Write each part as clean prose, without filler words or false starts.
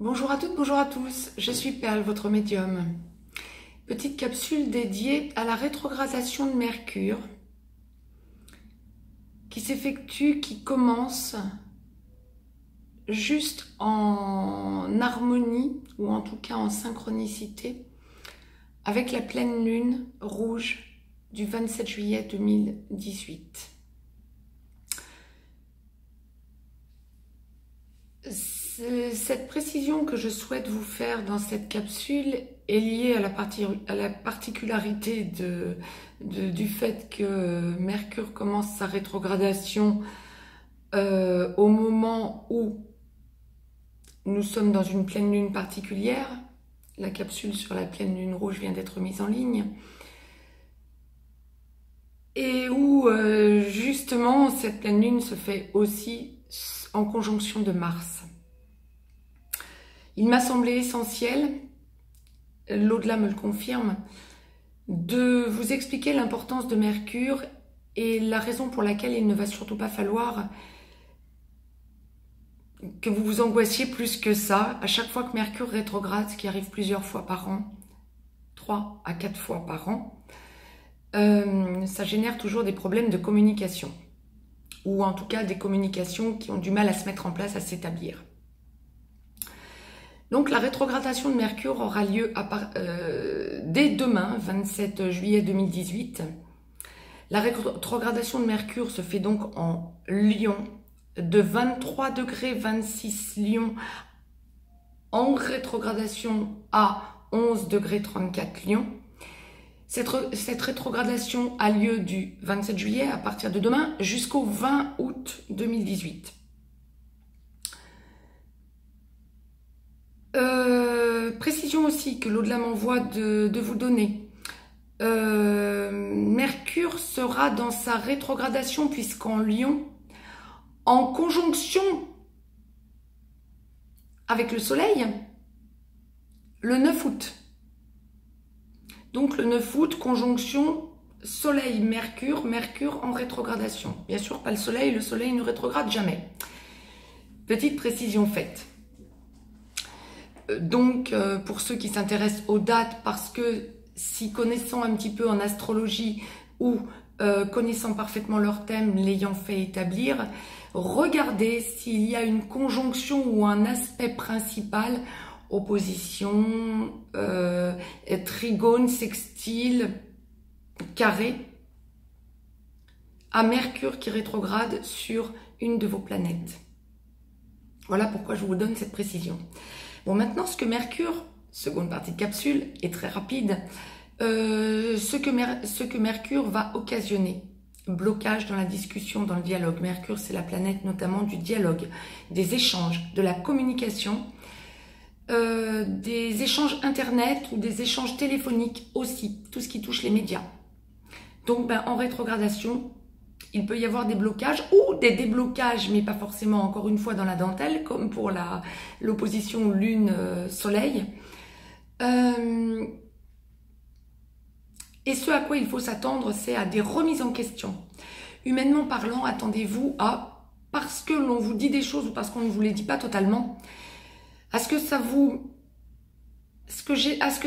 Bonjour à toutes, bonjour à tous, je suis Perle, votre médium. Petite capsule dédiée à la rétrogradation de Mercure qui s'effectue, qui commence juste en harmonie ou en tout cas en synchronicité avec la pleine lune rouge du 27 juillet 2018. Cette précision que je souhaite vous faire dans cette capsule est liée à la particularité du fait que Mercure commence sa rétrogradation au moment où nous sommes dans une pleine lune particulière. La capsule sur la pleine lune rouge vient d'être mise en ligne. Et où justement cette pleine lune se fait aussi en conjonction de Mars. Il m'a semblé essentiel, l'au-delà me le confirme, de vous expliquer l'importance de Mercure et la raison pour laquelle il ne va surtout pas falloir que vous vous angoissiez plus que ça. À chaque fois que Mercure rétrograde, ce qui arrive plusieurs fois par an, 3 à 4 fois par an, ça génère toujours des problèmes de communication, ou en tout cas des communications qui ont du mal à se mettre en place, à s'établir. Donc la rétrogradation de Mercure aura lieu dès demain, 27 juillet 2018. La rétrogradation de Mercure se fait donc en Lion, de 23 degrés 26 Lion en rétrogradation à 11 degrés 34 Lion. Cette rétrogradation a lieu du 27 juillet à partir de demain jusqu'au 20 août 2018. Précision aussi que l'au-delà m'envoie de vous donner. Mercure sera dans sa rétrogradation puisqu'en Lion, en conjonction avec le Soleil, le 9 août. Donc le 9 août, conjonction Soleil-Mercure, Mercure en rétrogradation. Bien sûr, pas le Soleil ne rétrograde jamais. Petite précision faite. Donc, pour ceux qui s'intéressent aux dates, parce que si connaissant un petit peu en astrologie ou connaissant parfaitement leur thème, l'ayant fait établir, regardez s'il y a une conjonction ou un aspect principal, opposition, trigone, sextile, carré, à Mercure qui rétrograde sur une de vos planètes. Voilà pourquoi je vous donne cette précision. Bon, maintenant, ce que Mercure, seconde partie de capsule, est très rapide, ce que Mercure va occasionner, blocage dans la discussion, dans le dialogue. Mercure, c'est la planète notamment du dialogue, des échanges, de la communication, des échanges internet ou des échanges téléphoniques aussi, tout ce qui touche les médias. Donc, en rétrogradation, il peut y avoir des blocages ou des déblocages, mais pas forcément, encore une fois, dans la dentelle, comme pour l'opposition Lune-Soleil. Et ce à quoi il faut s'attendre, c'est à des remises en question. Humainement parlant, attendez-vous à, parce que l'on vous dit des choses ou parce qu'on ne vous les dit pas totalement, à ce que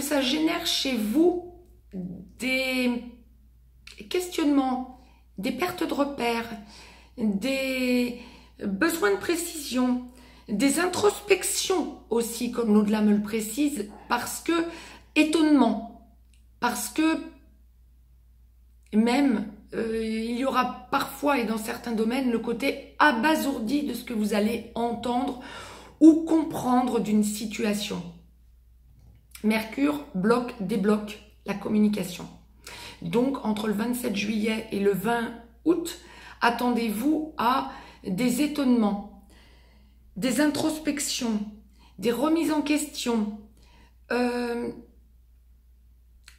ça génère chez vous des questionnements, des pertes de repères, des besoins de précision, des introspections aussi, comme l'au-delà me le précise, parce que étonnement, parce que même il y aura parfois et dans certains domaines le côté abasourdi de ce que vous allez entendre ou comprendre d'une situation. Mercure débloque la communication. Donc, entre le 27 juillet et le 20 août, attendez-vous à des étonnements, des introspections, des remises en question.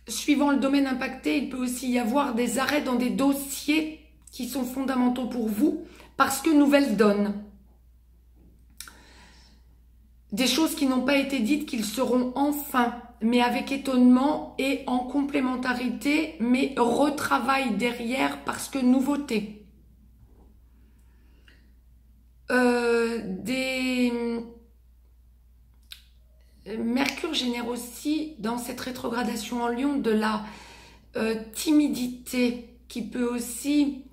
Suivant le domaine impacté, il peut aussi y avoir des arrêts dans des dossiers qui sont fondamentaux pour vous, parce que nouvelle donne. Des choses qui n'ont pas été dites, qu'ils seront enfin, mais avec étonnement et en complémentarité, mais retravail derrière parce que nouveauté. Des Mercure génère aussi dans cette rétrogradation en Lion de la timidité qui peut aussi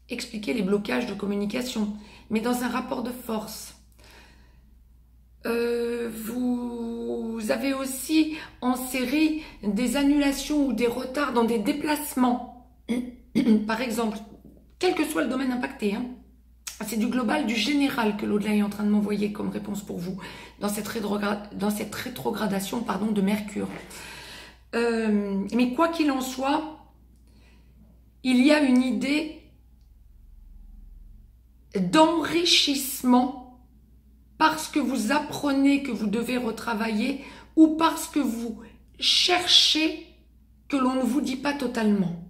expliquer les blocages de communication, mais dans un rapport de force. Vous avez aussi en série des annulations ou des retards dans des déplacements. Par exemple, quel que soit le domaine impacté, hein, c'est du global, du général que l'au-delà est en train de m'envoyer comme réponse pour vous dans cette rétrogradation de Mercure. Mais quoi qu'il en soit, il y a une idée d'enrichissement parce que vous apprenez que vous devez retravailler ou parce que vous cherchez que l'on ne vous dit pas totalement.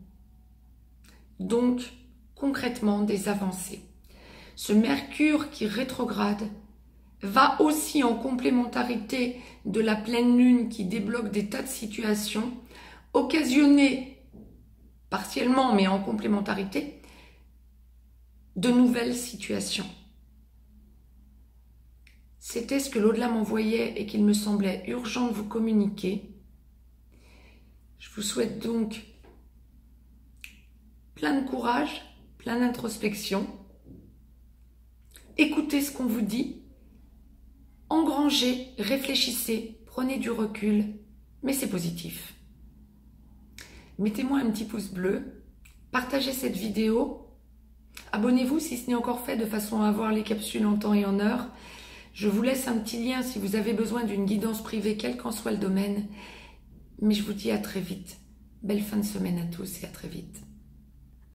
Donc, concrètement, des avancées. Ce Mercure qui rétrograde va aussi en complémentarité de la pleine lune qui débloque des tas de situations, occasionner partiellement, mais en complémentarité, de nouvelles situations. C'était ce que l'au-delà m'envoyait et qu'il me semblait urgent de vous communiquer. Je vous souhaite donc plein de courage, plein d'introspection. Écoutez ce qu'on vous dit, engrangez, réfléchissez, prenez du recul, mais c'est positif. Mettez-moi un petit pouce bleu, partagez cette vidéo, abonnez-vous si ce n'est encore fait de façon à avoir les capsules en temps et en heure. Je vous laisse un petit lien si vous avez besoin d'une guidance privée, quel qu'en soit le domaine. Mais je vous dis à très vite. Belle fin de semaine à tous et à très vite.